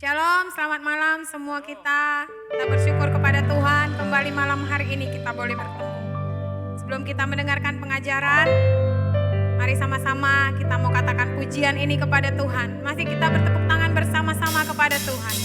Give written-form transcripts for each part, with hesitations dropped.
Shalom, selamat malam semua kita. Kita bersyukur kepada Tuhan kembali malam hari ini kita boleh bertemu. Sebelum kita mendengarkan pengajaran, mari sama-sama kita mau katakan pujian ini kepada Tuhan. Masih kita bertepuk tangan bersama-sama kepada Tuhan.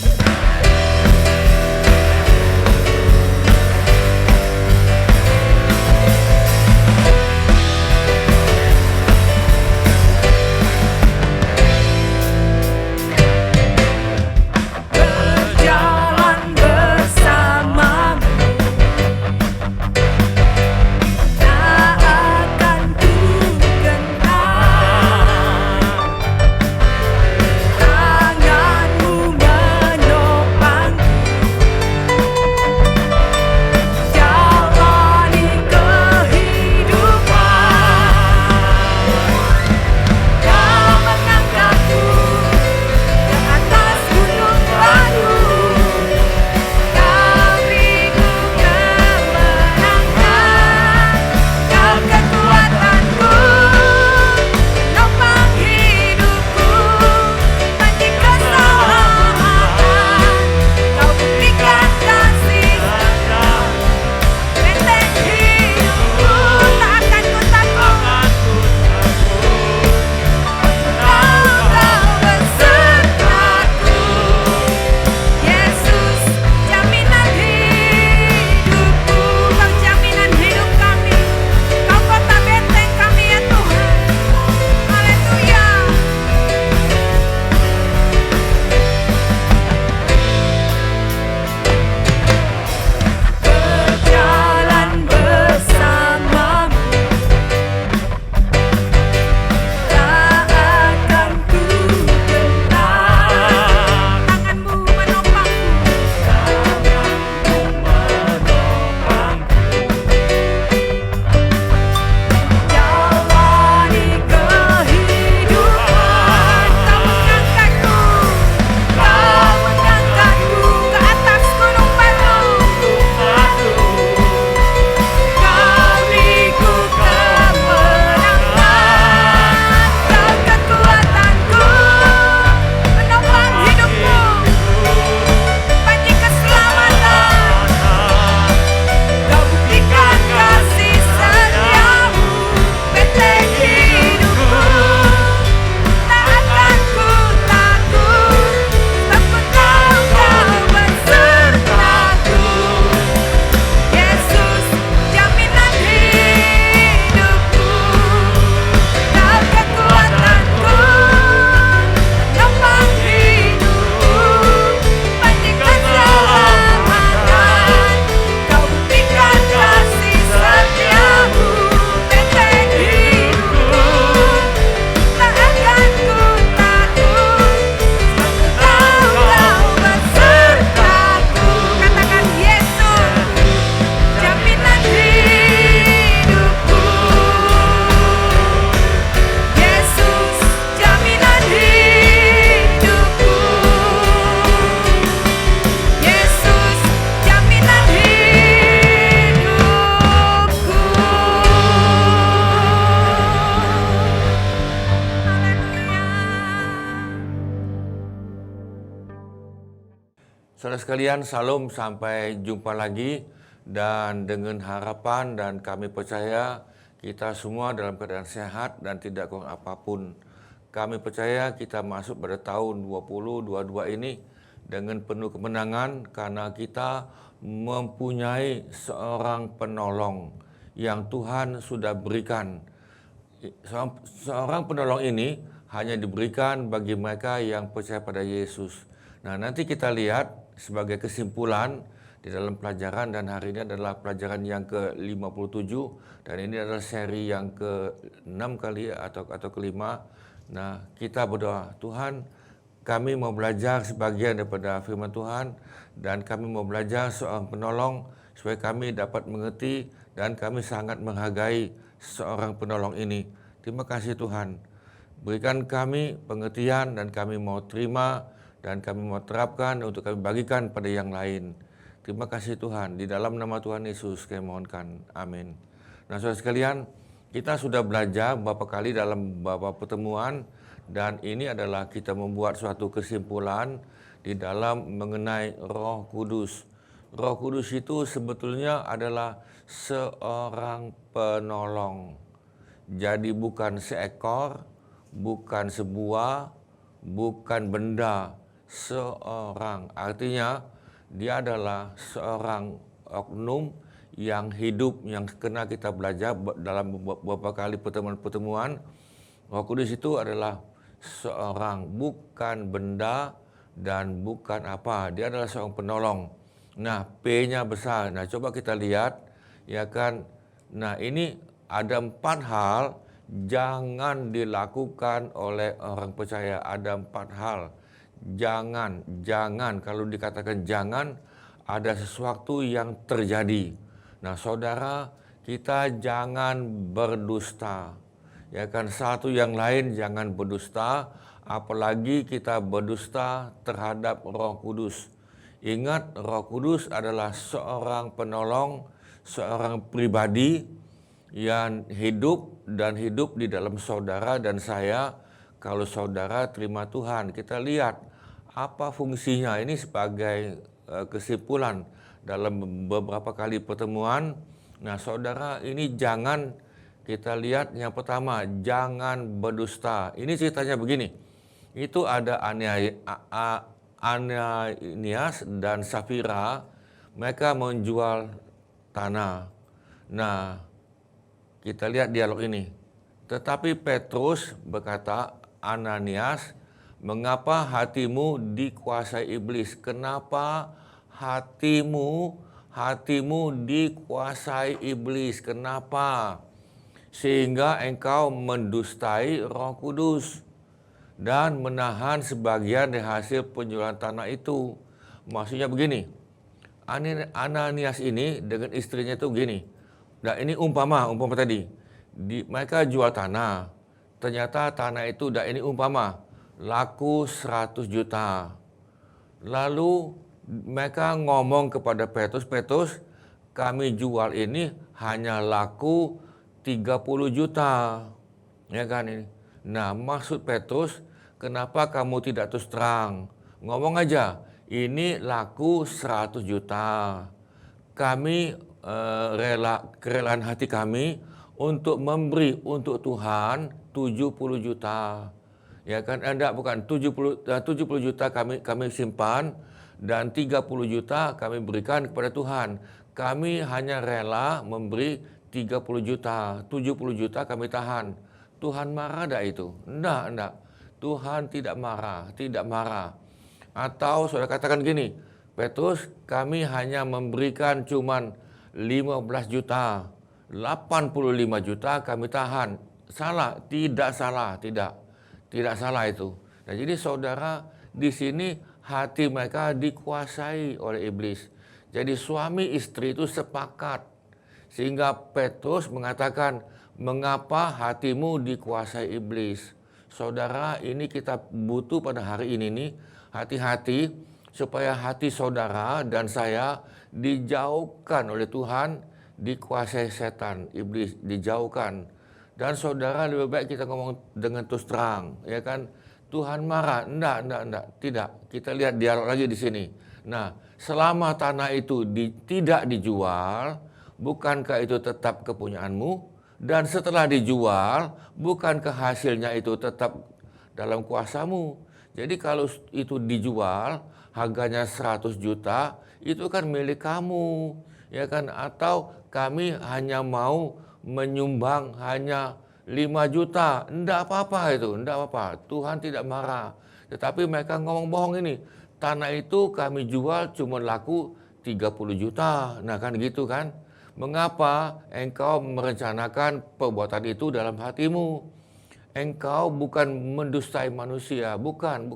Saudara sekalian, salam, sampai jumpa lagi. Dan dengan harapan dan kami percaya kita semua dalam keadaan sehat dan tidak kurang apapun. Kami percaya kita masuk pada tahun 2022 ini dengan penuh kemenangan karena kita mempunyai seorang penolong yang Tuhan sudah berikan. Seorang penolong ini hanya diberikan bagi mereka yang percaya pada Yesus. Nah, nanti kita lihat sebagai kesimpulan di dalam pelajaran, dan hari ini adalah pelajaran yang ke-57 dan ini adalah seri yang ke-6 kali atau kelima. Nah, kita berdoa, Tuhan, kami mau belajar sebagian daripada firman Tuhan dan kami mau belajar seorang penolong supaya kami dapat mengerti dan kami sangat menghargai seorang penolong ini. Terima kasih Tuhan. Berikan kami pengertian dan kami mau terima dan kami mau terapkan untuk kami bagikan pada yang lain. Terima kasih Tuhan. Di dalam nama Tuhan Yesus kami mohonkan. Amin. Nah, saudara sekalian, kita sudah belajar beberapa kali dalam beberapa pertemuan dan ini adalah kita membuat suatu kesimpulan di dalam mengenai Roh Kudus. Roh Kudus itu sebetulnya adalah seorang penolong. Jadi bukan seekor, bukan sebuah, bukan benda, seorang. Artinya dia adalah seorang oknum yang hidup, yang kena kita belajar dalam beberapa kali pertemuan-pertemuan. Roh Kudus itu adalah seorang, bukan benda dan bukan apa. Dia adalah seorang penolong. Nah, P-nya besar. Nah, coba kita lihat, ya kan. Nah, ini ada 4 hal jangan dilakukan oleh orang percaya. Ada 4 hal. Jangan. Kalau dikatakan jangan, ada sesuatu yang terjadi. Nah, saudara, kita jangan berdusta. Ya kan, satu yang lain jangan berdusta, apalagi kita berdusta terhadap Roh Kudus. Ingat, Roh Kudus adalah seorang penolong, seorang pribadi yang hidup di dalam saudara dan saya. Kalau saudara terima Tuhan, kita lihat apa fungsinya. Ini sebagai kesimpulan dalam beberapa kali pertemuan. Nah, saudara, ini jangan, kita lihat yang pertama, jangan berdusta. Ini ceritanya begini. Itu ada Ananias dan Safira, mereka menjual tanah. Nah, kita lihat dialog ini. Tetapi Petrus berkata, Ananias, mengapa hatimu dikuasai iblis? Kenapa hatimu dikuasai iblis? Kenapa? Sehingga engkau mendustai Roh Kudus dan menahan sebagian dari hasil penjualan tanah itu. Maksudnya begini, Ananias ini dengan istrinya itu begini. Nah, ini umpama tadi. Mereka jual tanah. Ternyata tanah itu, ini umpama, laku 100 juta. Lalu mereka ngomong kepada Petrus, kami jual ini hanya laku 30 juta. Ya kan ini. Nah, maksud Petrus, kenapa kamu tidak terus terang? Ngomong aja, ini laku 100 juta. Kami kerelaan hati kami untuk memberi untuk Tuhan 70 juta. Ya kan, bukan 70 juta kami simpan dan 30 juta kami berikan kepada Tuhan. Kami hanya rela memberi 30 juta, 70 juta kami tahan. Tuhan marah tak itu? Enggak. Tuhan tidak marah. Atau saudara katakan gini, Petrus, kami hanya memberikan cuman 15 juta, 85 juta kami tahan. Salah? Tidak salah, tidak salah itu. Nah, jadi saudara, di sini hati mereka dikuasai oleh iblis. Jadi suami istri itu sepakat. Sehingga Petrus mengatakan, mengapa hatimu dikuasai iblis? Saudara, ini kita butuh pada hari ini nih, hati-hati supaya hati saudara dan saya dijauhkan oleh Tuhan, dikuasai setan, iblis, dijauhkan. Dan saudara, lebih baik kita ngomong dengan terus terang, ya kan? Tuhan marah? Enggak, tidak. Kita lihat dialog lagi di sini. Nah, selama tanah itu tidak dijual, bukankah itu tetap kepunyaanmu? Dan setelah dijual, bukankah hasilnya itu tetap dalam kuasamu? Jadi kalau itu dijual, harganya 100 juta, itu kan milik kamu, ya kan? Atau kami hanya mau menyumbang hanya 5 juta, enggak apa-apa itu, enggak apa-apa. Tuhan tidak marah. Tetapi mereka ngomong bohong ini, tanah itu kami jual cuma laku 30 juta. Nah kan gitu kan? Mengapa engkau merencanakan perbuatan itu dalam hatimu? Engkau bukan mendustai manusia, bukan.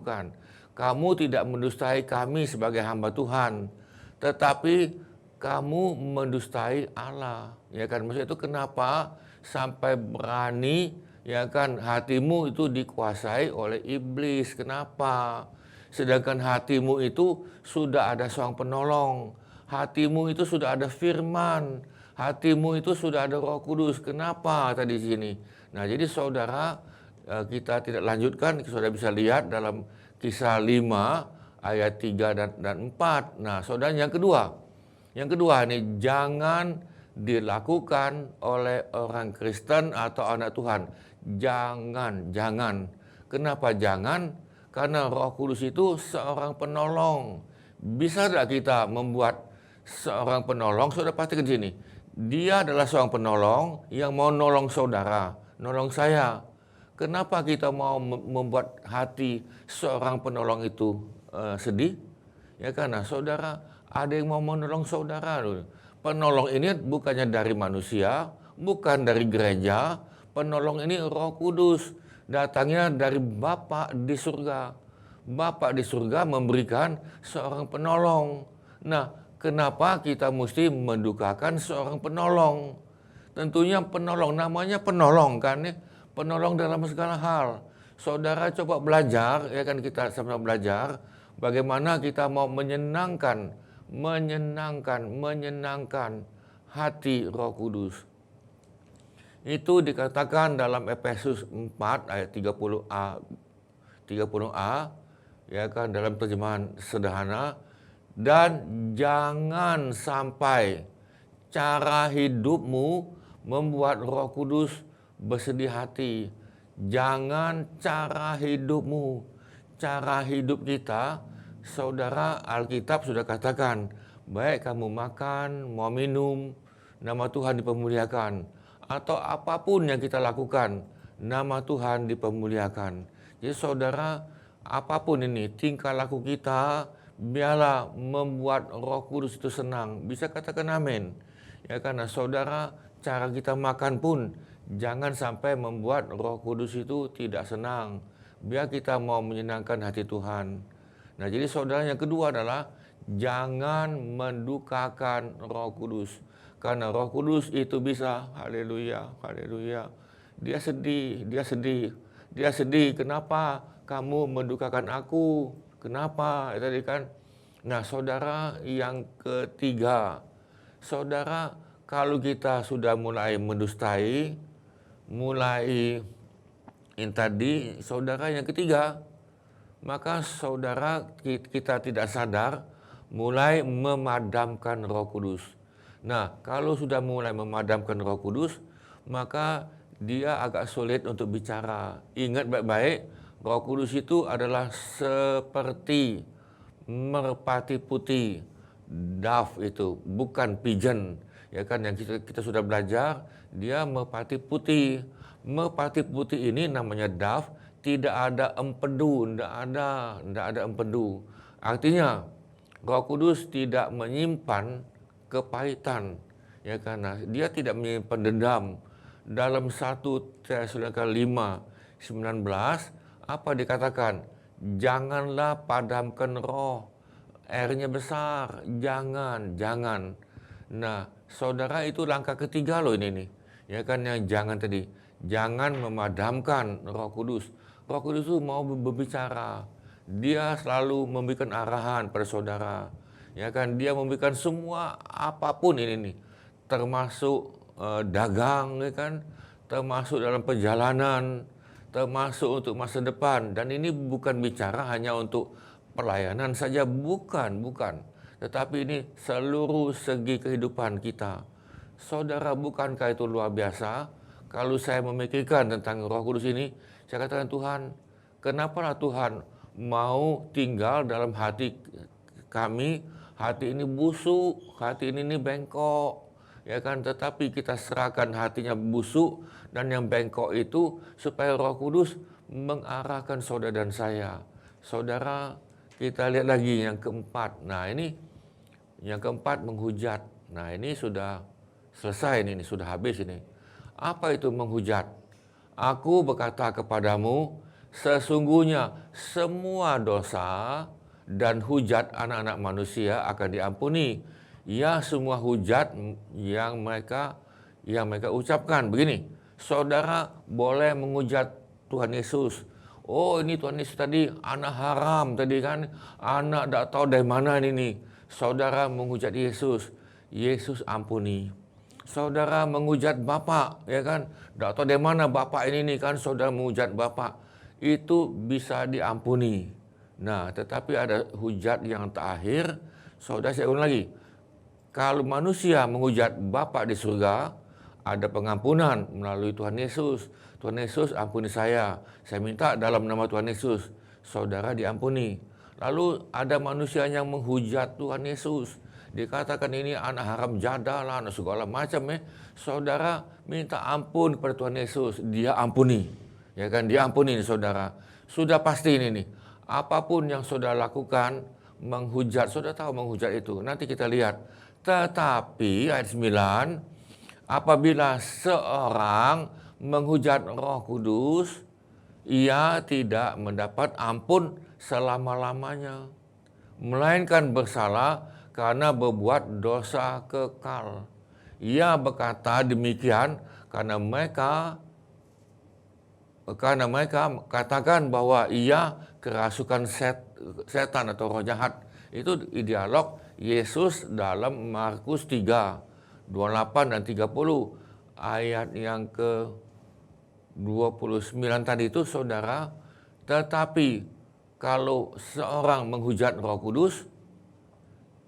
Kamu tidak mendustai kami sebagai hamba Tuhan, tetapi kamu mendustai Allah. Ya kan, maksudnya itu kenapa sampai berani, ya kan, hatimu itu dikuasai oleh iblis. Kenapa? Sedangkan hatimu itu sudah ada seorang penolong. Hatimu itu sudah ada firman. Hatimu itu sudah ada Roh Kudus. Kenapa tadi di sini? Nah, jadi saudara, kita tidak lanjutkan, saudara bisa lihat dalam Kisah 5 ayat 3 dan 4. Nah, saudara, yang kedua ini jangan dilakukan oleh orang Kristen atau anak Tuhan. Jangan. Kenapa jangan? Karena Roh Kudus itu seorang penolong. Bisa tidak kita membuat seorang penolong? Saudara pastikan di sini. Dia adalah seorang penolong yang mau nolong saudara, nolong saya. Kenapa kita mau membuat hati seorang penolong itu sedih? Ya karena saudara ada yang mau menolong saudara. Penolong ini bukannya dari manusia, bukan dari gereja. Penolong ini Roh Kudus, datangnya dari Bapa di surga. Bapa di surga memberikan seorang penolong. Nah, kenapa kita mesti mendukakan seorang penolong? Tentunya penolong, namanya penolong kan ya. Penolong dalam segala hal. Saudara coba belajar, ya kan, kita sama belajar bagaimana kita mau menyenangkan hati Roh Kudus. Itu dikatakan dalam Efesus 4 ayat 30a, ya kan, dalam terjemahan sederhana. Dan jangan sampai cara hidupmu membuat Roh Kudus bersedih hati. Jangan cara hidupmu, cara hidup kita, saudara, Alkitab sudah katakan, baik kamu makan, mau minum, nama Tuhan dipermuliakan. Atau apapun yang kita lakukan, nama Tuhan dipermuliakan. Jadi saudara, apapun ini, tingkah laku kita, biarlah membuat Roh Kudus itu senang. Bisa katakan amin. Ya, karena saudara, cara kita makan pun jangan sampai membuat Roh Kudus itu tidak senang. Biar kita mau menyenangkan hati Tuhan. Nah, jadi saudara, yang kedua adalah jangan mendukakan Roh Kudus. Karena Roh Kudus itu bisa, haleluya, dia sedih. Kenapa kamu mendukakan aku? Kenapa? Tadi kan. Nah, saudara, yang ketiga, saudara, kalau kita sudah mulai mendustai, yang tadi, saudara, yang ketiga, maka saudara, kita tidak sadar mulai memadamkan Roh Kudus. Nah, kalau sudah mulai memadamkan Roh Kudus, maka dia agak sulit untuk bicara. Ingat baik-baik, Roh Kudus itu adalah seperti merpati putih. Dove itu, bukan pigeon. Ya kan, yang kita sudah belajar, dia merpati putih. Merpati putih ini namanya dove, tidak ada empedu, tidak ada empedu. Artinya, Roh Kudus tidak menyimpan kepahitan, ya, karena dia tidak menyimpan dendam. Dalam 1 Tesalonika 5:19 apa dikatakan? Janganlah padamkan roh. R-nya besar, jangan. Nah, saudara, itu langkah ketiga loh ini nih. Ya kan, yang jangan tadi. Jangan memadamkan Roh Kudus. Roh Kudus itu mau berbicara. Dia selalu memberikan arahan pada saudara. Ya kan, dia memberikan semua apapun ini nih, termasuk dagang, ya kan, termasuk dalam perjalanan, termasuk untuk masa depan. Dan ini bukan bicara hanya untuk pelayanan saja, bukan. Tetapi ini seluruh segi kehidupan kita. Saudara, bukankah itu luar biasa? Kalau saya memikirkan tentang Roh Kudus ini, saya katakan, Tuhan, kenapalah Tuhan mau tinggal dalam hati kami? Hati ini busuk, hati ini bengkok, ya kan? Tetapi kita serahkan hatinya busuk dan yang bengkok itu supaya Roh Kudus mengarahkan saudara dan saya. Saudara, kita lihat lagi yang keempat. Nah, ini yang keempat, menghujat. Nah, ini sudah selesai, ini sudah habis ini. Apa itu menghujat? Aku berkata kepadamu, sesungguhnya semua dosa dan hujat anak-anak manusia akan diampuni. Ya, semua hujat yang mereka ucapkan. Begini, saudara boleh menghujat Tuhan Yesus. Oh, ini Tuhan Yesus tadi anak haram tadi kan, anak tak tahu dari mana ini nih. Saudara menghujat Yesus, Yesus ampuni. Saudara menghujat Bapak, ya kan, tak tahu dari mana Bapak ini nih kan, saudara menghujat Bapak, itu bisa diampuni. Nah, tetapi ada hujat yang terakhir. Saudara, saya ulang lagi. Kalau manusia menghujat Bapa di surga, ada pengampunan melalui Tuhan Yesus. Tuhan Yesus, ampuni saya minta dalam nama Tuhan Yesus. Saudara diampuni. Lalu ada manusia yang menghujat Tuhan Yesus. Dikatakan ini anak haram jadalah, anak segala macam. Saudara minta ampun kepada Tuhan Yesus, dia ampuni. Ya kan, dia ampuni saudara. Sudah pasti ini nih. Apapun yang saudara lakukan, menghujat, saudara tahu menghujat itu. Nanti kita lihat. Tetapi ayat 9, apabila seorang menghujat Roh Kudus, ia tidak mendapat ampun selama-lamanya, melainkan bersalah karena berbuat dosa kekal. Ia berkata demikian karena mereka katakan bahwa ia kerasukan setan atau roh jahat. Itu dialog Yesus dalam Markus 3, 28 dan 30. Ayat yang ke 29 tadi itu saudara, tetapi kalau seorang menghujat Roh Kudus,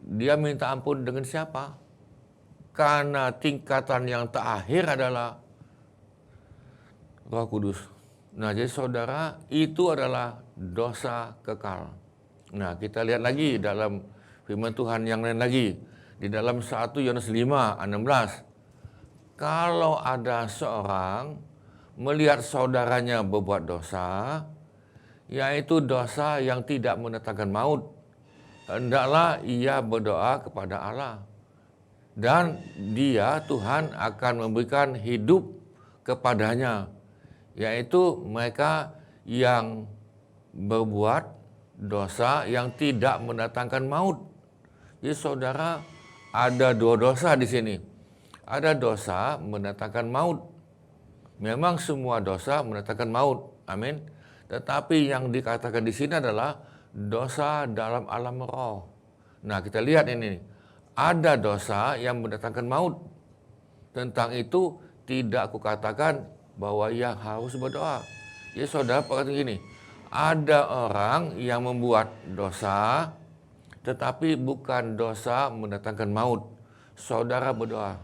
dia minta ampun dengan siapa? Karena tingkatan yang terakhir adalah Roh Kudus. Nah, jadi saudara, itu adalah dosa kekal. Nah, kita lihat lagi dalam firman Tuhan yang lain lagi. Di dalam 1 Yohanes 5, 16. Kalau ada seorang melihat saudaranya berbuat dosa, yaitu dosa yang tidak mendatangkan maut, hendaklah ia berdoa kepada Allah. Dan dia, Tuhan, akan memberikan hidup kepadanya, yaitu mereka yang berbuat dosa yang tidak mendatangkan maut. Jadi saudara, ada dua dosa di sini. Ada dosa mendatangkan maut. Memang semua dosa mendatangkan maut. Amin. Tetapi yang dikatakan di sini adalah dosa dalam alam roh. Nah, kita lihat ini. Ada dosa yang mendatangkan maut. Tentang itu tidak aku katakan bahwa ia harus berdoa. Jadi saudara perhatikan gini, ada orang yang membuat dosa, tetapi bukan dosa mendatangkan maut. Saudara berdoa,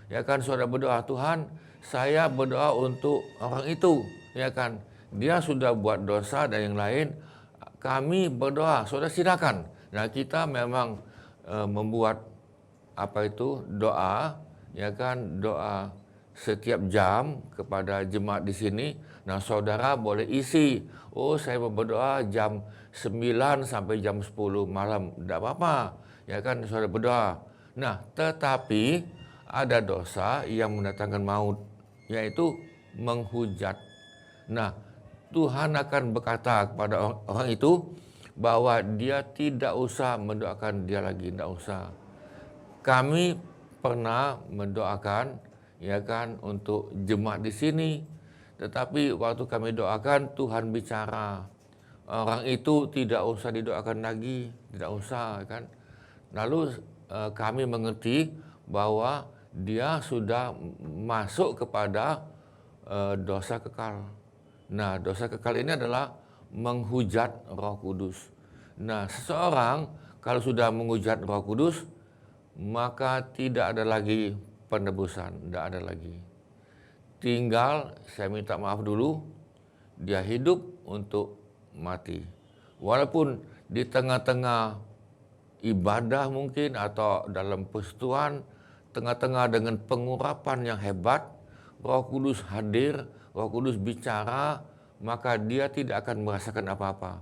ya kan, saudara berdoa, Tuhan, saya berdoa untuk orang itu, ya kan, dia sudah buat dosa dan yang lain, kami berdoa, saudara silakan. Nah, kita memang membuat doa, ya kan, doa setiap jam kepada jemaat di sini. Nah, saudara boleh isi, saya berdoa jam 9 sampai jam 10 malam, tidak apa-apa, ya kan, saudara berdoa. Nah, tetapi ada dosa yang mendatangkan maut, yaitu menghujat. Nah, Tuhan akan berkata kepada orang itu bahwa dia tidak usah mendoakan dia lagi, tidak usah. Kami pernah mendoakan, ya kan, untuk jemaat di sini. Tetapi waktu kami doakan, Tuhan bicara. Orang itu tidak usah didoakan lagi, tidak usah, kan. Lalu kami mengerti bahwa dia sudah masuk kepada dosa kekal. Nah, dosa kekal ini adalah menghujat Roh Kudus. Nah, seseorang kalau sudah menghujat Roh Kudus, maka tidak ada lagi penebusan, tidak ada lagi. Tinggal saya minta maaf dulu, dia hidup untuk mati. Walaupun di tengah-tengah ibadah mungkin atau dalam persekutuan, tengah-tengah dengan pengurapan yang hebat, Roh Kudus hadir, Roh Kudus bicara, maka dia tidak akan merasakan apa-apa.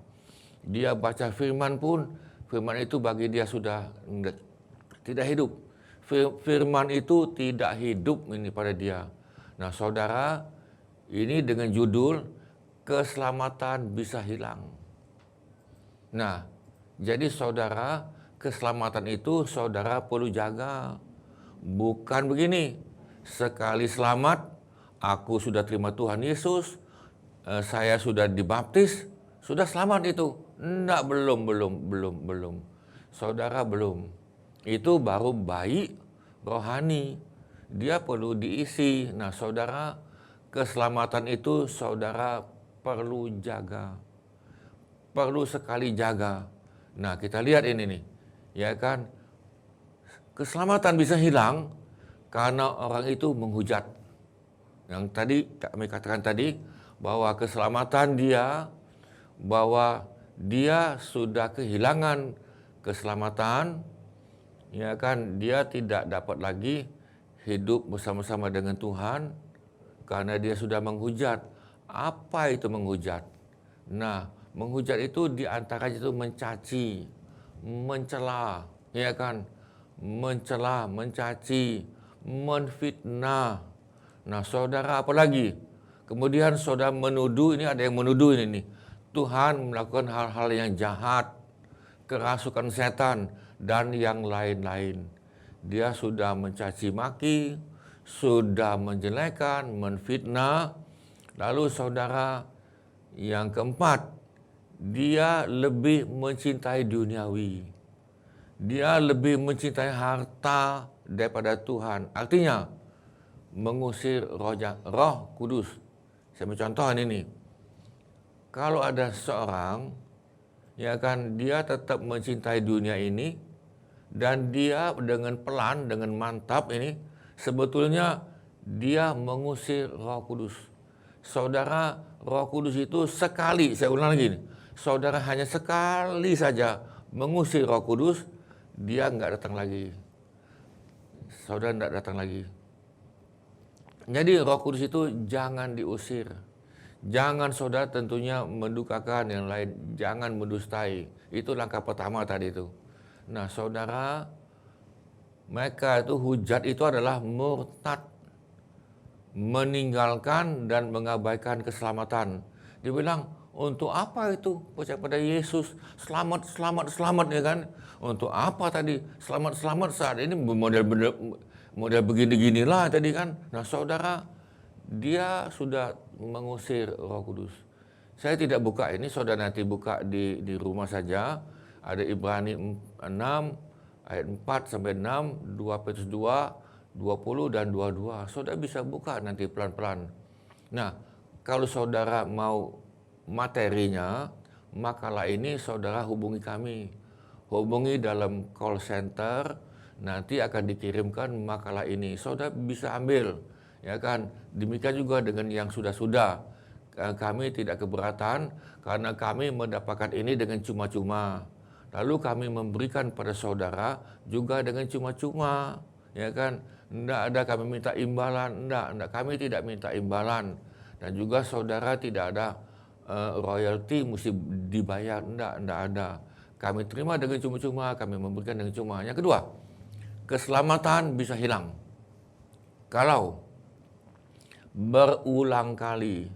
Dia baca firman pun, firman itu bagi dia sudah tidak hidup. Firman itu tidak hidup ini pada dia. Nah, saudara, ini dengan judul keselamatan bisa hilang. Nah, jadi saudara, keselamatan itu saudara perlu jaga. Bukan begini, sekali selamat, aku sudah terima Tuhan Yesus, saya sudah dibaptis, sudah selamat itu. Enggak, belum. Saudara belum. Itu baru bayi rohani. Dia perlu diisi. Nah, saudara, keselamatan itu saudara perlu jaga. perlu sekali jaga. Nah, kita lihat ini nih, ya kan? Keselamatan bisa hilang karena orang itu menghujat. Yang tadi kami katakan tadi bahwa keselamatan dia, bahwa dia sudah kehilangan keselamatan, ya kan, dia tidak dapat lagi hidup bersama-sama dengan Tuhan karena dia sudah menghujat. Apa itu menghujat? Nah, menghujat itu diantaranya itu mencaci, mencela, ya kan, mencela, mencaci, menfitnah. Nah, saudara apa lagi? Kemudian saudara menuduh, ini ada yang menuduh ini nih, Tuhan melakukan hal-hal yang jahat, kerasukan setan, dan yang lain-lain. Dia sudah mencaci maki, sudah menjelekan, menfitnah. Lalu saudara, yang keempat, dia lebih mencintai duniawi. Dia lebih mencintai harta daripada Tuhan. Artinya, mengusir Roh Kudus. Saya mencontoh ini. Kalau ada seorang, ya kan, dia tetap mencintai dunia ini, dan dia dengan pelan, dengan mantap ini, sebetulnya dia mengusir Roh Kudus. Saudara, Roh Kudus itu sekali, saya ulang lagi nih, saudara hanya sekali saja mengusir Roh Kudus, dia nggak datang lagi. Saudara nggak datang lagi. Jadi Roh Kudus itu jangan diusir. Jangan saudara tentunya mendukakan yang lain, jangan mendustai. Itu langkah pertama tadi itu. Nah, saudara, mereka itu hujat itu adalah murtad, meninggalkan dan mengabaikan keselamatan. Dia bilang, untuk apa itu percaya pada Yesus? Selamat, selamat, selamat, ya kan? Untuk apa tadi? Selamat, selamat saat ini model begini-ginilah tadi kan. Nah, saudara, dia sudah mengusir Roh Kudus. Saya tidak buka ini, saudara nanti buka di rumah saja. Ada Ibrani 6 ayat 4 sampai 6, 2 Petrus 2, 20 dan 22. Saudara bisa buka nanti pelan-pelan. Nah, kalau saudara mau materinya, makalah ini saudara hubungi kami. Hubungi dalam call center, nanti akan dikirimkan makalah ini. Saudara bisa ambil, ya kan? Demikian juga dengan yang sudah-sudah. Kami tidak keberatan karena kami mendapatkan ini dengan cuma-cuma. Lalu kami memberikan pada saudara juga dengan cuma-cuma, ya kan? Tidak ada kami minta imbalan, tidak, kami tidak minta imbalan. Dan juga saudara tidak ada royalti mesti dibayar, tidak ada. Kami terima dengan cuma-cuma, kami memberikan dengan cuma. Yang kedua, keselamatan bisa hilang kalau berulang kali,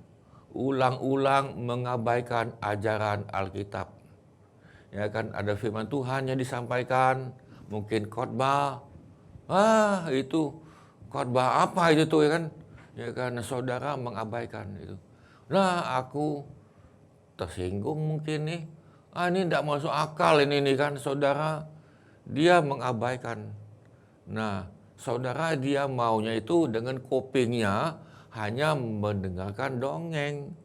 ulang-ulang mengabaikan ajaran Alkitab. Ya kan, ada firman Tuhan yang disampaikan, mungkin khotbah. Itu khotbah apa itu tuh, ya kan? Ya kan, saudara mengabaikan itu. Nah, aku tersinggung mungkin nih. Ini tidak masuk akal ini kan, saudara. Dia mengabaikan. Nah, saudara, dia maunya itu dengan kupingnya hanya mendengarkan dongeng,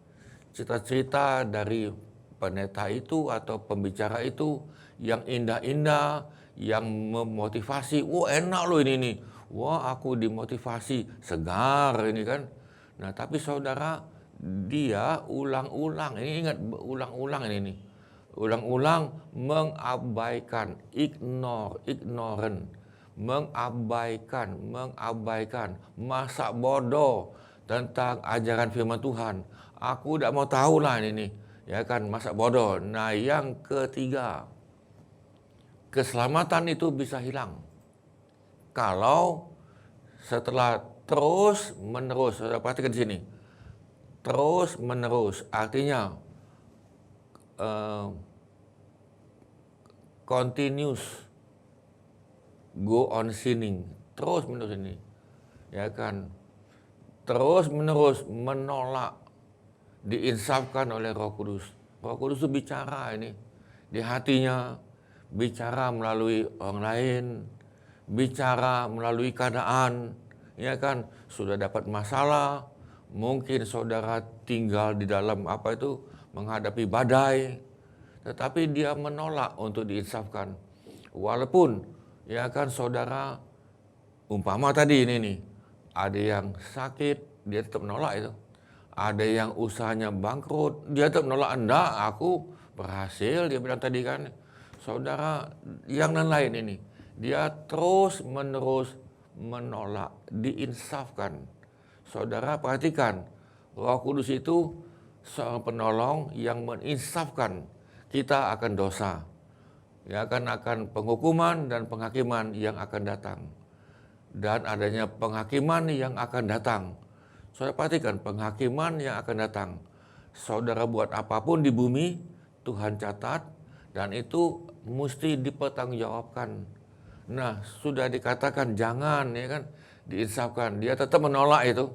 cerita-cerita dari pendeta itu atau pembicara itu yang indah-indah, yang memotivasi. Wah, enak loh ini nih. Wah, aku dimotivasi, segar ini kan. Nah, tapi saudara, dia ulang-ulang, ini ingat, ulang-ulang ini nih. Ulang-ulang mengabaikan, ignorant, mengabaikan, masak bodoh tentang ajaran firman Tuhan. Aku tidak mau tahu lah ini nih, ya kan, masak bodoh. Nah, yang ketiga, keselamatan itu bisa hilang kalau setelah terus menerus, saudara perhatikan di sini, terus menerus, artinya continuous go on sinning, terus menerus ini, ya kan, terus menerus menolak diinsafkan oleh Roh Kudus. Roh Kudus itu bicara ini di hatinya, bicara melalui orang lain, bicara melalui keadaan, ya kan, sudah dapat masalah, mungkin saudara tinggal di dalam menghadapi badai, tetapi dia menolak untuk diinsafkan. Walaupun ya kan saudara, umpama tadi ini nih, ada yang sakit, dia tetap menolak itu. Ada yang usahanya bangkrut, dia tetap menolak. Enggak, aku berhasil, dia bilang tadi kan. Saudara, yang lain ini, dia terus menerus menolak, diinsafkan. Saudara perhatikan, Roh Kudus itu seorang penolong yang menginsafkan kita akan dosa. Ya akan penghukuman dan penghakiman yang akan datang. Dan adanya penghakiman yang akan datang. Saudara perhatikan, penghakiman yang akan datang. Saudara buat apapun di bumi, Tuhan catat, dan itu mesti dipertanggungjawabkan. Nah, sudah dikatakan jangan, ya kan, diinsafkan. Dia tetap menolak itu.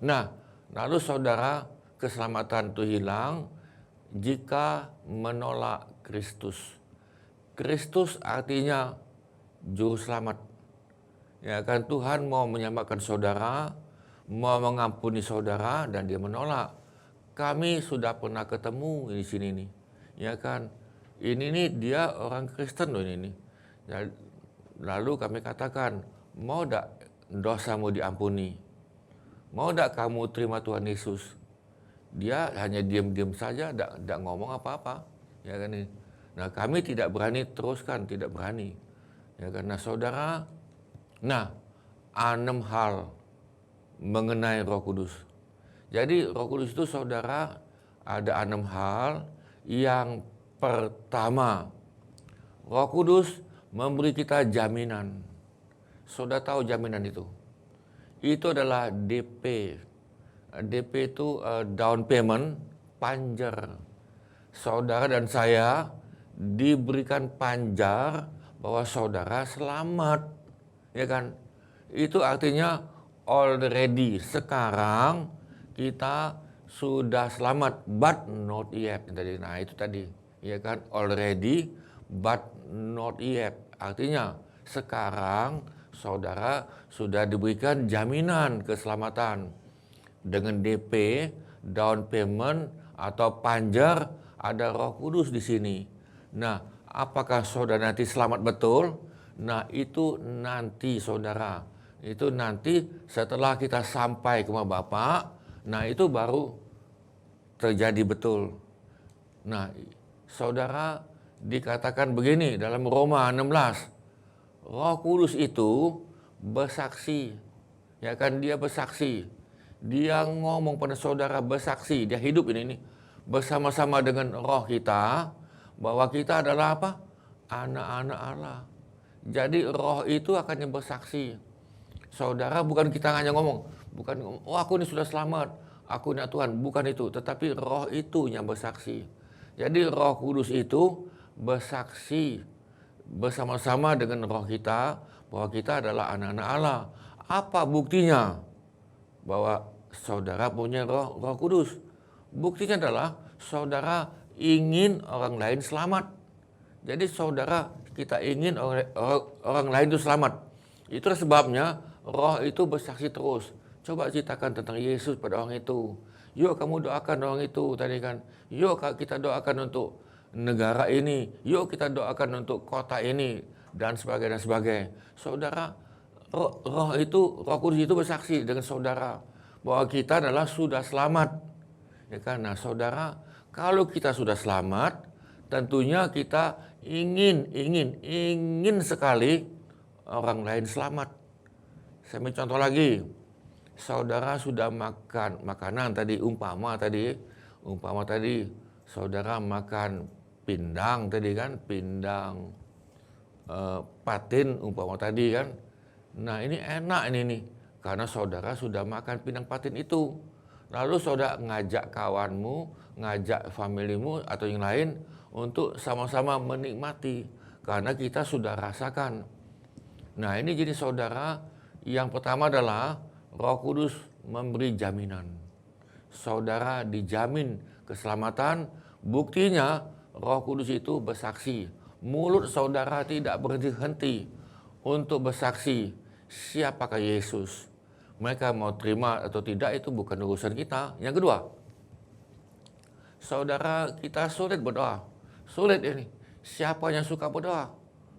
Nah, lalu saudara, keselamatan itu hilang jika menolak Kristus. Kristus artinya juru selamat. Ya kan, Tuhan mau menyelamatkan saudara, mau mengampuni saudara, dan dia menolak. Kami sudah pernah ketemu di sini nih, ya kan. Ini nih dia orang Kristen loh ini nih. Lalu kami katakan, mau tak dosamu diampuni? Mau tak kamu terima Tuhan Yesus? Dia hanya diam-diam saja, tak ngomong apa-apa, ya kan ini. Nah, kami tidak berani teruskan, tidak berani, ya kan. Nah, saudara, 6 hal mengenai Roh Kudus. Jadi Roh Kudus itu saudara ada 6 hal. Yang pertama, Roh Kudus memberi kita jaminan. Saudara tahu jaminan itu? Itu adalah DP. DP itu down payment, panjar. Saudara dan saya diberikan panjar bahwa saudara selamat, ya kan? Itu artinya already, sekarang kita sudah selamat, but not yet. Nah itu tadi, ya kan, already but not yet. Artinya sekarang saudara sudah diberikan jaminan keselamatan dengan DP, down payment atau panjar, ada Roh Kudus di sini. Nah, apakah saudara nanti selamat betul? Nah, itu nanti saudara. Itu nanti setelah kita sampai ke rumah Bapa, nah itu baru terjadi betul. Nah, saudara, dikatakan begini dalam Roma 16. Roh Kudus itu bersaksi. Ya kan, dia bersaksi. Dia ngomong pada saudara, bersaksi. Dia hidup ini bersama-sama dengan roh kita bahwa kita adalah apa? Anak-anak Allah. Jadi roh itu akan yang bersaksi. Saudara, bukan kita hanya ngomong, bukan, oh aku ini sudah selamat, aku ini Tuhan, bukan itu, tetapi roh itu yang bersaksi. Jadi Roh Kudus itu bersaksi bersama-sama dengan roh kita bahwa kita adalah anak-anak Allah. Apa buktinya bahwa saudara punya roh Kudus? Buktinya adalah saudara ingin orang lain selamat. Jadi saudara, kita ingin orang lain itu selamat. Itulah sebabnya roh itu bersaksi terus. Coba ceritakan tentang Yesus pada orang itu. Yuk kamu doakan orang itu tadi kan. Yuk kita doakan untuk negara ini. Yuk kita doakan untuk kota ini. Dan sebagainya dan sebagainya. Saudara, roh Kudus itu bersaksi dengan saudara bahwa kita adalah sudah selamat. Ya kan? Nah saudara, kalau kita sudah selamat, tentunya kita ingin sekali orang lain selamat. Saya ambil contoh lagi. Saudara sudah makan makanan tadi, umpama tadi saudara makan pindang tadi kan, pindang patin umpama tadi kan. Nah, ini enak ini nih karena saudara sudah makan pindang patin itu. Lalu saudara ngajak kawanmu, ngajak familimu atau yang lain untuk sama-sama menikmati karena kita sudah rasakan. Nah, ini jadi saudara, yang pertama adalah Roh Kudus memberi jaminan. Saudara dijamin keselamatan, buktinya Roh Kudus itu bersaksi. Mulut saudara tidak berhenti-henti untuk bersaksi siapakah Yesus. Mereka mau terima atau tidak itu bukan urusan kita. Yang kedua, saudara, kita sulit berdoa. Sulit ini. Siapa yang suka berdoa?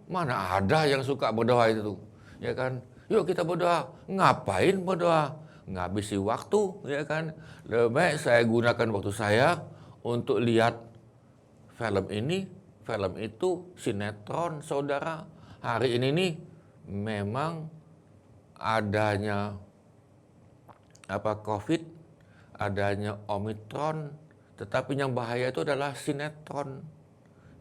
Mana ada yang suka berdoa itu? Ya kan? Yuk kita berdoa. Ngapain berdoa? Ngabisi waktu, ya kan? Lebih baik saya gunakan waktu saya untuk lihat film ini, film itu, sinetron, saudara. Hari ini nih memang adanya COVID, adanya Omikron, tetapi yang bahaya itu adalah sinetron,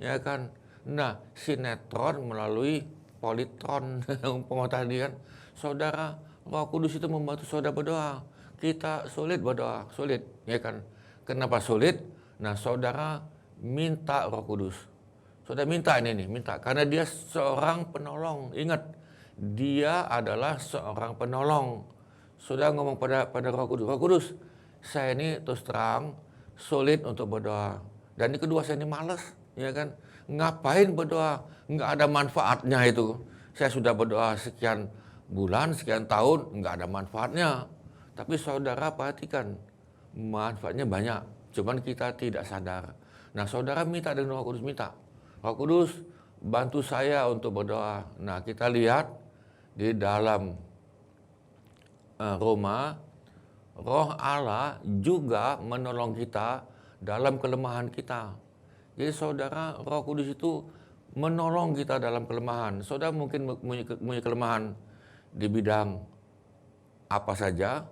ya kan? Nah, sinetron melalui politron, umpama tadi kan, saudara, Roh Kudus itu membantu saudara berdoa. Kita sulit berdoa, sulit, ya kan? Kenapa sulit? Nah, saudara minta Roh Kudus. Saudara minta ini nih, minta karena dia seorang penolong. Ingat, dia adalah seorang penolong. Saudara ngomong pada Roh Kudus, Roh Kudus, saya ini terus terang sulit untuk berdoa. Dan yang kedua, saya ini malas, ya kan? Ngapain berdoa? Nggak ada manfaatnya itu. Saya sudah berdoa sekian bulan, sekian tahun, nggak ada manfaatnya. Tapi saudara perhatikan, manfaatnya banyak. Cuman kita tidak sadar. Nah, saudara minta dengan Roh Kudus, minta. Roh Kudus, bantu saya untuk berdoa. Nah, kita lihat di dalam Roma, Roh Allah juga menolong kita dalam kelemahan kita. Jadi saudara, Roh Kudus itu menolong kita dalam kelemahan. Saudara mungkin punya kelemahan di bidang apa saja,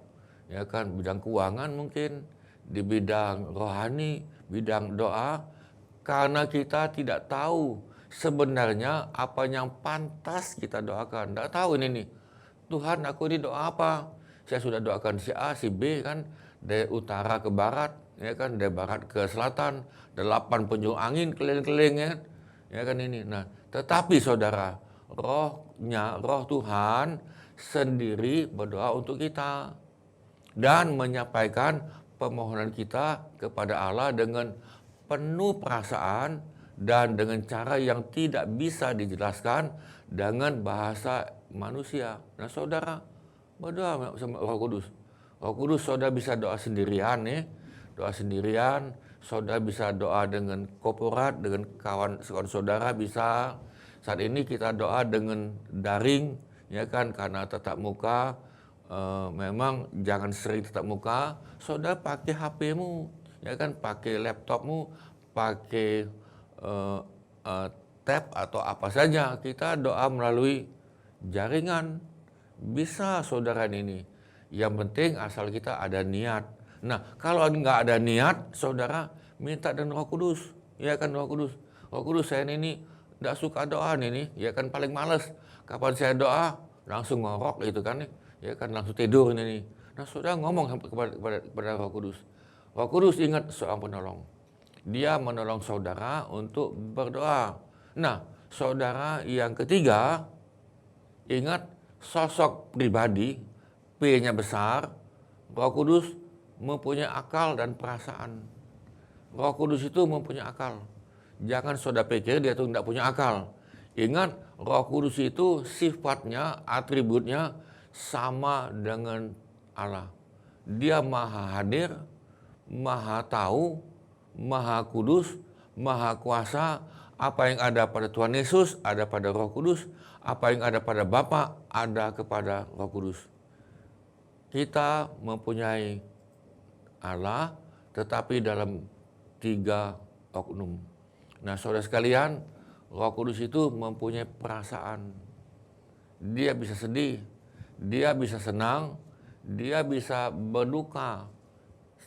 ya kan, bidang keuangan mungkin, di bidang rohani, bidang doa, karena kita tidak tahu sebenarnya apa yang pantas kita doakan. Tidak tahu ini nih, Tuhan aku ini doa apa? Saya sudah doakan si A, si B kan, dari utara ke barat, ya kan, dari barat ke selatan, 8 penjuru angin keliling-keliling, ya kan ini. Nah, tetapi saudara, roh Tuhan sendiri berdoa untuk kita dan menyampaikan permohonan kita kepada Allah dengan penuh perasaan dan dengan cara yang tidak bisa dijelaskan dengan bahasa manusia. Nah, saudara berdoa sama Roh Kudus. Roh Kudus, saudara bisa doa sendirian nih, doa sendirian. Saudara bisa doa dengan korporat, dengan kawan saudara bisa. Saat ini kita doa dengan daring, ya kan, karena tatap muka. Memang jangan sering tatap muka. Saudara pakai HP-mu, ya kan, pakai laptopmu, pakai tab atau apa saja. Kita doa melalui jaringan. Bisa saudara ini. Yang penting asal kita ada niat. Nah, kalau nggak ada niat, saudara minta dengan Roh Kudus. Ya kan, Roh Kudus. Roh Kudus, saya ini nggak suka doa nih, ya kan, paling males. Kapan saya doa, langsung ngorok gitu kan, ya kan, langsung tidur ini. Nah, saudara ngomong kepada Roh Kudus. Roh Kudus ingat seorang penolong. Dia menolong saudara untuk berdoa. Nah, saudara yang ketiga, ingat sosok pribadi, P-nya besar, Roh Kudus mempunyai akal dan perasaan. Roh Kudus itu mempunyai akal. Jangan saudara pikir dia itu tidak punya akal. Ingat, Roh Kudus itu sifatnya, atributnya sama dengan Allah. Dia maha hadir, maha tahu, maha kudus, maha kuasa. Apa yang ada pada Tuhan Yesus ada pada Roh Kudus. Apa yang ada pada Bapa ada kepada Roh Kudus. Kita mempunyai Allah, tetapi dalam 3 oknum. Nah, saudara sekalian, Roh Kudus itu mempunyai perasaan. Dia bisa sedih, dia bisa senang, dia bisa berduka.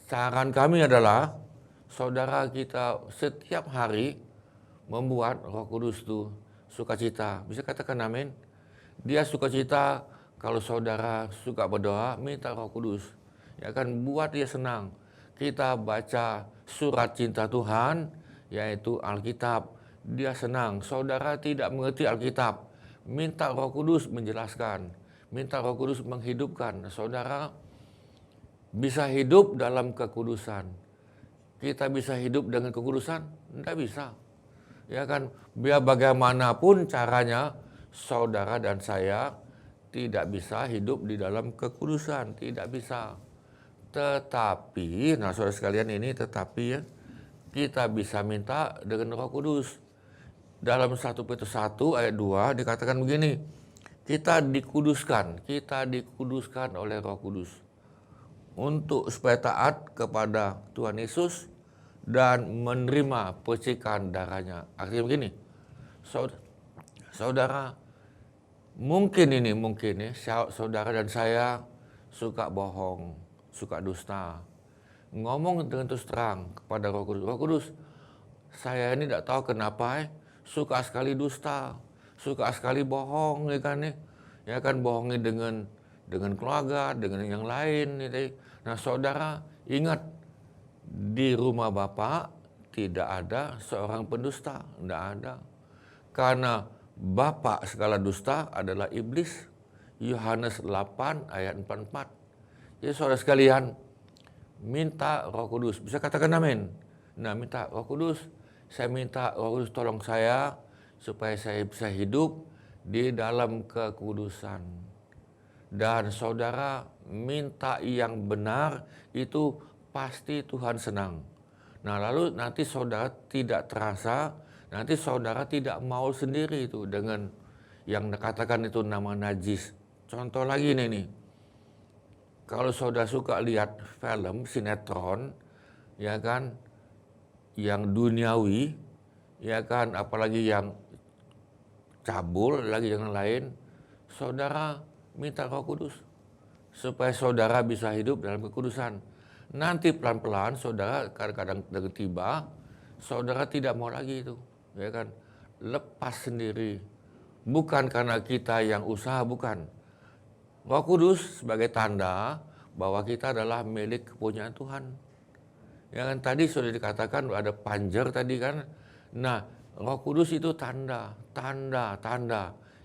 Saran kami adalah, saudara kita setiap hari membuat Roh Kudus itu sukacita. Bisa katakan amin? Dia sukacita kalau saudara suka berdoa, minta Roh Kudus. Ya kan, buat dia senang. Kita baca surat cinta Tuhan, yaitu Alkitab. Dia senang. Saudara tidak mengerti Alkitab, minta Roh Kudus menjelaskan. Minta Roh Kudus menghidupkan. Saudara bisa hidup dalam kekudusan. Kita bisa hidup dengan kekudusan? Tidak bisa. Ya kan, biar bagaimanapun caranya, saudara dan saya tidak bisa hidup di dalam kekudusan. Tidak bisa. Tetapi, nah saudara sekalian ini tetapi ya, kita bisa minta dengan Roh Kudus. Dalam 1 Petrus 1 ayat 2 dikatakan begini, kita dikuduskan oleh Roh Kudus untuk supaya taat kepada Tuhan Yesus dan menerima percikan darahnya. Artinya begini, saudara, mungkin saudara dan saya suka bohong, suka dusta. Ngomong dengan terus terang kepada Roh Kudus. Roh Kudus, saya ini tidak tahu kenapa suka sekali dusta, suka sekali bohong, ya kan nih. Ya kan, bohongi dengan keluarga, dengan yang lain. Gitu. Nah saudara, ingat, di rumah Bapak tidak ada seorang pendusta, tidak ada. Karena bapak segala dusta adalah iblis. Yohanes 8 ayat 44. Jadi saudara sekalian, minta Roh Kudus. Bisa katakan amin. Nah, minta Roh Kudus. Saya minta Roh Kudus tolong saya supaya saya bisa hidup di dalam kekudusan. Dan saudara minta yang benar, itu pasti Tuhan senang. Nah, lalu nanti saudara tidak terasa, nanti saudara tidak mau sendiri itu dengan yang dikatakan itu nama najis. Contoh lagi nih. Kalau saudara suka lihat film, sinetron, ya kan, yang duniawi, ya kan, apalagi yang cabul, lagi yang lain, saudara minta Roh Kudus supaya saudara bisa hidup dalam kekudusan. Nanti pelan-pelan saudara kadang-kadang tiba, saudara tidak mau lagi itu, ya kan, lepas sendiri. Bukan karena kita yang usaha, bukan. Roh Kudus sebagai tanda bahwa kita adalah milik kepunyaan Tuhan. Ya kan, tadi sudah dikatakan ada panjer tadi kan. Nah, Roh Kudus itu tanda.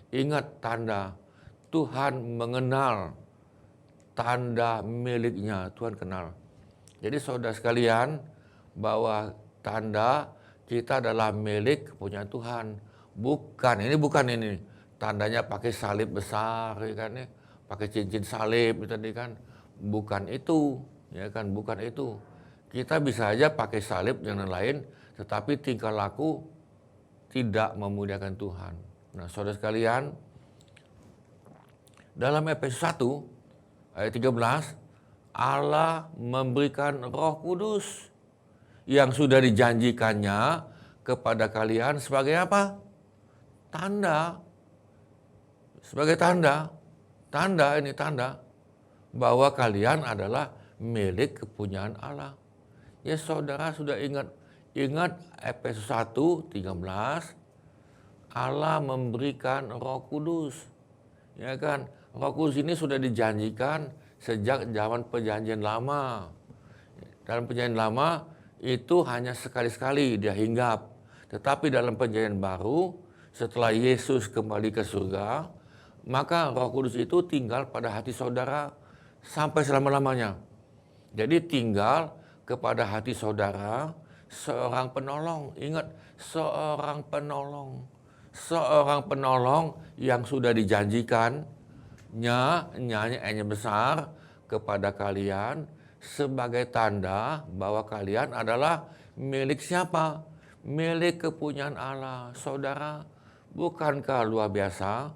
Ingat tanda. Tuhan mengenal tanda miliknya, Tuhan kenal. Jadi saudara sekalian, bahwa tanda kita adalah milik kepunyaan Tuhan. Bukan ini. Tandanya pakai salib besar, ya kan, pakai cincin salib tadi kan. Bukan itu, ya kan, bukan itu. Kita bisa aja pakai salib dan lain-lain, tetapi tingkah laku tidak memuliakan Tuhan. Nah, saudara sekalian, dalam Efesus 1 ayat 13, Allah memberikan Roh Kudus yang sudah dijanjikannya kepada kalian sebagai apa? Tanda. Sebagai tanda bahwa kalian adalah milik kepunyaan Allah. Ya saudara sudah ingat Efesus 1:13, Allah memberikan Roh Kudus. Ya kan, Roh Kudus ini sudah dijanjikan sejak zaman Perjanjian Lama. Dalam Perjanjian Lama itu hanya sekali-sekali dia hinggap. Tetapi dalam Perjanjian Baru, setelah Yesus kembali ke surga, maka Roh Kudus itu tinggal pada hati saudara sampai selama-lamanya. Jadi tinggal kepada hati saudara seorang penolong. Ingat, seorang penolong. Seorang penolong yang sudah dijanjikannya, nyanyi besar kepada kalian sebagai tanda bahwa kalian adalah milik siapa? Milik kepunyaan Allah. Saudara, bukankah luar biasa?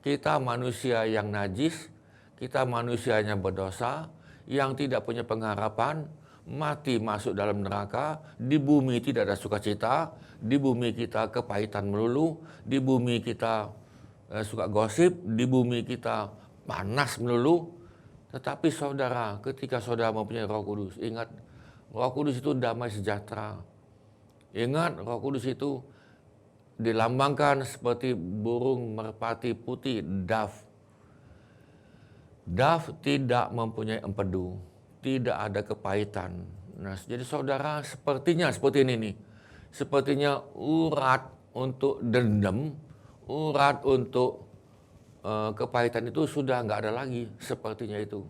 Kita manusia yang najis, kita manusianya berdosa, yang tidak punya pengharapan, mati masuk dalam neraka, di bumi tidak ada sukacita, di bumi kita kepahitan melulu, di bumi kita suka gosip, di bumi kita panas melulu. Tetapi saudara, ketika saudara mempunyai Roh Kudus, ingat, Roh Kudus itu damai sejahtera. Ingat, Roh Kudus itu dilambangkan seperti burung merpati putih, dove. Dove tidak mempunyai empedu, tidak ada kepahitan. Nah, jadi saudara sepertinya seperti ini nih. Sepertinya urat untuk dendam, urat untuk kepahitan itu sudah nggak ada lagi, sepertinya itu.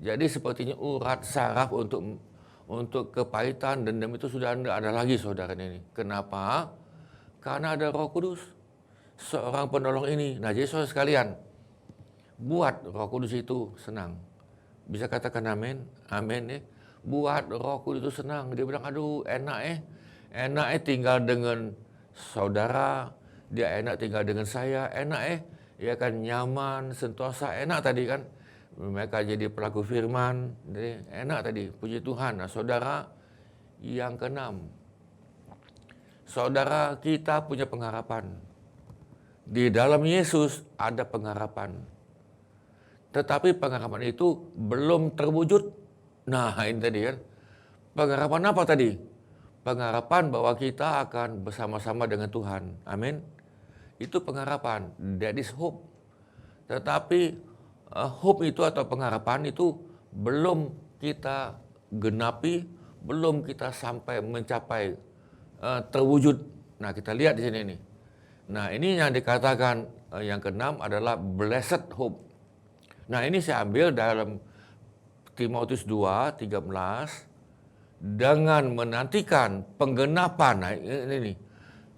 Jadi sepertinya urat saraf untuk kepahitan, dendam itu sudah nggak ada lagi, saudara ini. Kenapa? Karena ada Roh Kudus, seorang penolong ini. Nah, jadi saudara sekalian, buat Roh Kudus itu senang. Bisa katakan amin? Amin ya. Buat Roh Kudus itu senang. Dia bilang, aduh enak enak tinggal dengan saudara, dia enak tinggal dengan saya, enak ya kan, nyaman, sentosa, enak tadi kan. Mereka jadi pelaku firman, jadi enak tadi, puji Tuhan. Nah, saudara, yang keenam, saudara kita punya pengharapan. Di dalam Yesus ada pengharapan. Tetapi pengharapan itu belum terwujud. Nah, ini tadi kan. Pengharapan apa tadi? Pengharapan bahwa kita akan bersama-sama dengan Tuhan. Amin. Itu pengharapan. That is hope. Tetapi hope itu atau pengharapan itu belum kita genapi, belum kita sampai mencapai terwujud. Nah, kita lihat di sini nih. Nah, ini yang dikatakan yang keenam adalah blessed hope. Nah, ini saya ambil dalam Timotius 2:13, dengan menantikan penggenapan. Nah, ini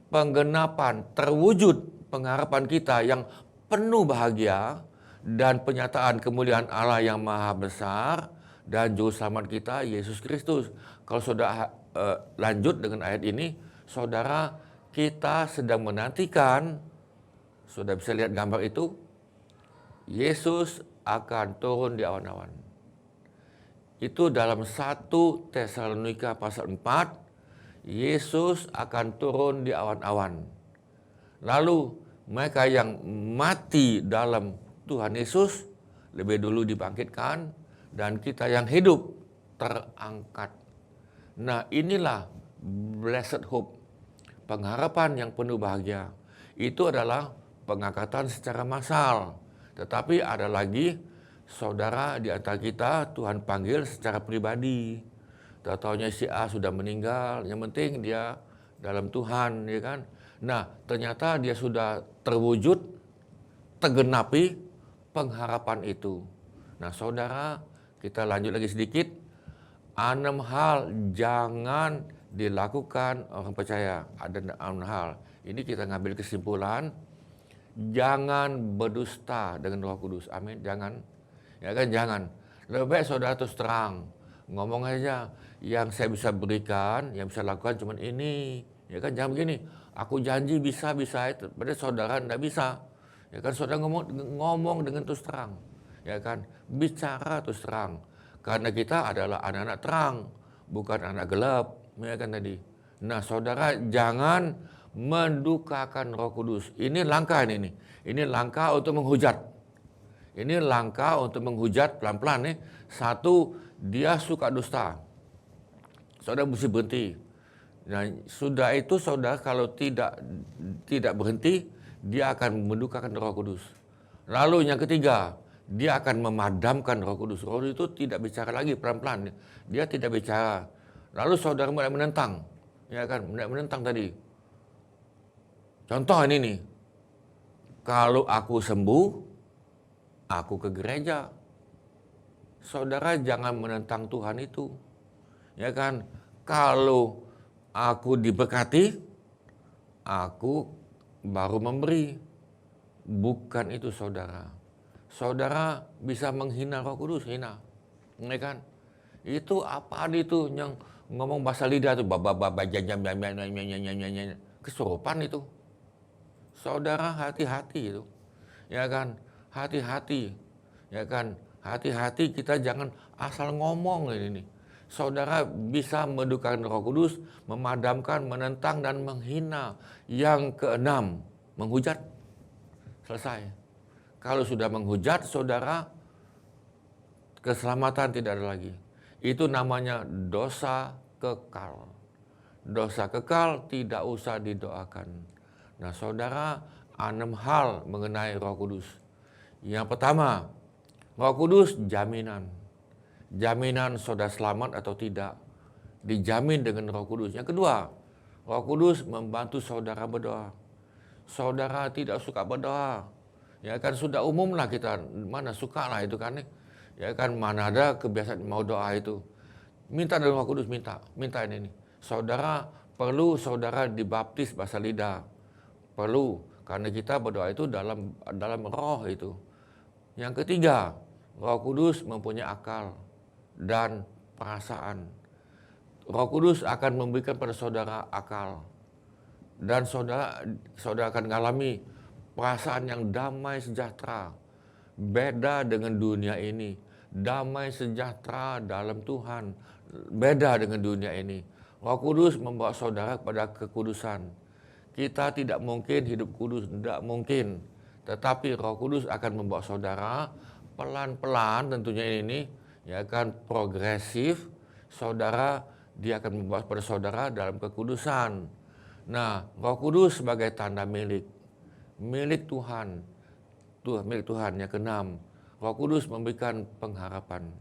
penggenapan terwujud pengharapan kita yang penuh bahagia dan penyataan kemuliaan Allah yang maha besar dan juru selamat kita Yesus Kristus. Kalau saudara lanjut dengan ayat ini, saudara, kita sedang menantikan, sudah bisa lihat gambar itu, Yesus akan turun di awan-awan. Itu dalam 1 Tesalonika pasal 4, Yesus akan turun di awan-awan. Lalu mereka yang mati dalam Tuhan Yesus lebih dulu dibangkitkan, dan kita yang hidup terangkat. Nah, inilah blessed hope, pengharapan yang penuh bahagia. Itu adalah pengangkatan secara massal. Tetapi ada lagi saudara di antara kita Tuhan panggil secara pribadi. Tahu-taunya si A sudah meninggal, yang penting dia dalam Tuhan, ya kan. Nah, ternyata dia sudah terwujud, tergenapi pengharapan itu. Nah, saudara, kita lanjut lagi sedikit. 6 hal jangan dilakukan orang percaya. Ada 6 hal. Ini kita ngambil kesimpulan. Jangan berdusta dengan Roh Kudus. Amin. Jangan. Ya kan, jangan. Lebih baik saudara terus terang. Ngomong aja, yang saya bisa berikan, yang bisa lakukan cuma ini. Ya kan, jangan begini. Aku janji bisa. Padahal saudara tidak bisa. Ya kan, saudara ngomong dengan terus terang. Ya kan, bicara terus terang. Karena kita adalah anak-anak terang, bukan anak gelap. Ya kan tadi. Nah, saudara, jangan mendukakan Roh Kudus. Ini langkah ini. Ini langkah untuk menghujat. Ini langkah untuk menghujat pelan-pelan nih. Satu, dia suka dusta. Saudara mesti berhenti. Nah, sudah itu saudara kalau tidak berhenti, dia akan mendukakan Roh Kudus. Lalu yang ketiga, dia akan memadamkan Roh Kudus. Roh Kudus itu tidak bicara lagi, pelan-pelan. Dia tidak bicara. Lalu saudara mulai menentang. Ya kan, mulai menentang tadi. Contoh ini nih. Kalau aku sembuh, aku ke gereja. Saudara jangan menentang Tuhan itu. Ya kan? Kalau aku diberkati, aku baru memberi. Bukan itu saudara. Saudara bisa menghina Roh Kudus, hina. Ya kan? Itu apa itu yang ngomong bahasa lidah itu, kesurupan itu. Saudara hati-hati itu. Ya kan? Hati-hati. Ya kan? Hati-hati, kita jangan asal ngomong ini. Saudara bisa mendukakan Roh Kudus, memadamkan, menentang, dan menghina. Yang keenam, menghujat. Selesai. Kalau sudah menghujat, saudara, keselamatan tidak ada lagi. Itu namanya dosa kekal. Dosa kekal tidak usah didoakan. Nah, saudara, 6 hal mengenai Roh Kudus. Yang pertama, Roh Kudus jaminan. Jaminan saudara selamat atau tidak. Dijamin dengan Roh Kudus. Yang kedua, Roh Kudus membantu saudara berdoa. Saudara tidak suka berdoa. Ya kan, sudah umum lah kita, mana suka lah itu kan. Ya kan, mana ada kebiasaan mau doa itu. Minta dari Roh Kudus, minta ini. Saudara perlu saudara dibaptis bahasa lidah. Perlu, karena kita berdoa itu dalam roh itu. Yang ketiga, Roh Kudus mempunyai akal dan perasaan. Roh Kudus akan memberikan pada saudara akal. Dan saudara akan mengalami perasaan yang damai sejahtera. Beda dengan dunia ini. Damai sejahtera dalam Tuhan. Beda dengan dunia ini. Roh Kudus membawa saudara kepada kekudusan. Kita tidak mungkin hidup kudus, tidak mungkin. Tetapi Roh Kudus akan membawa saudara pelan-pelan tentunya ini, ya kan, progresif. Dia akan membawa pada saudara dalam kekudusan. Nah, Roh Kudus sebagai tanda milik Tuhan. Milik Tuhan yang keenam. Roh Kudus memberikan pengharapan.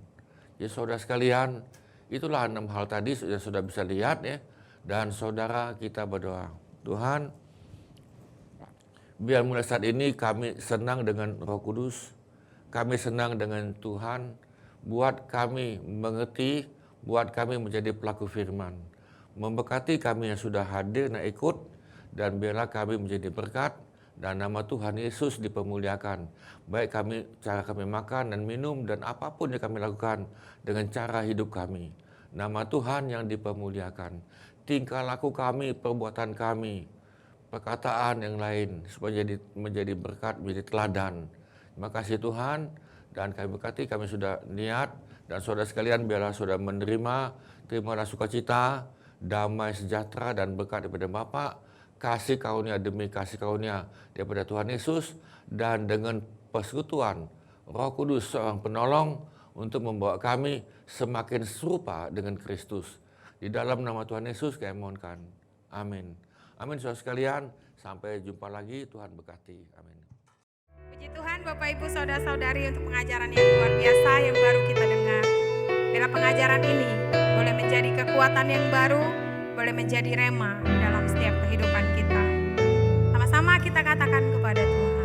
Ya saudara sekalian, itulah 6 hal tadi yang sudah bisa lihat ya. Dan saudara kita berdoa, Tuhan, biar mulai saat ini kami senang dengan Roh Kudus. Kami senang dengan Tuhan. Buat kami mengerti, buat kami menjadi pelaku firman. Memberkati kami yang sudah hadir dan ikut, dan biarlah kami menjadi berkat, dan nama Tuhan Yesus dipermuliakan. Baik cara kami makan dan minum, dan apapun yang kami lakukan dengan cara hidup kami. Nama Tuhan yang dipermuliakan. Tingkah laku kami, perbuatan kami, perkataan yang lain, supaya menjadi berkat, menjadi teladan. Terima kasih Tuhan, dan kami berkati, kami sudah niat, dan saudara sekalian biarlah saudara menerima, terimalah sukacita, damai sejahtera dan berkat daripada Bapa, kasih karunia demi kasih karunia daripada Tuhan Yesus, dan dengan persekutuan Roh Kudus seorang penolong untuk membawa kami semakin serupa dengan Kristus. Di dalam nama Tuhan Yesus kami mohonkan. Amin. Amin saudara sekalian, sampai jumpa lagi, Tuhan berkati. Amin. Puji Tuhan Bapak Ibu Saudara-saudari untuk pengajaran yang luar biasa yang baru kita dengar. Biarlah pengajaran ini boleh menjadi kekuatan yang baru, boleh menjadi rema dalam setiap kehidupan kita. Sama-sama kita katakan kepada Tuhan.